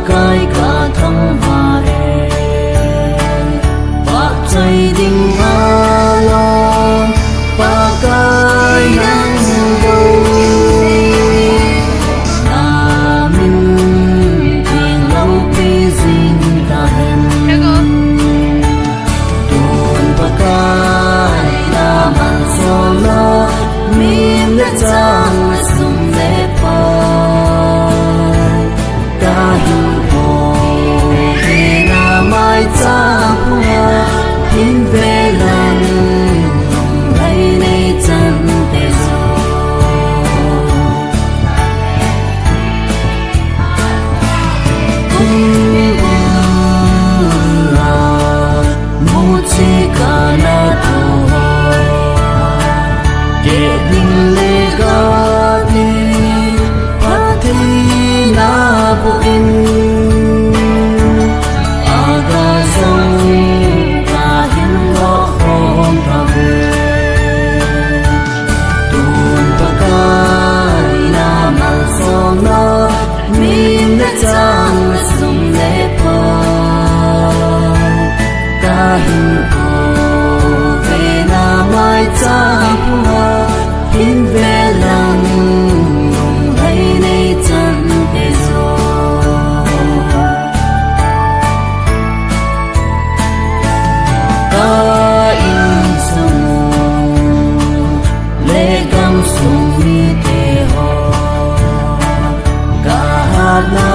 kai ka thăm hà e bạc chạy đình hà lo ba kai nắng đâu na min tình lâu pi dinh ta hen tuôn ba kai na man so lo min le chang sum le pa ka hin ho he na mai cha pu hin ve lan lai nei chan te so la mu chi ka na tu ke ding le ga ni pa thi na bu in aga song ka hin lo hom ta ve tun pa kai na mal so na min le chang sum le pa ka hin ko ve na mai cha pu hin ve lang lai nei chan te so ka in sum le gam sum mi te ho ka ha na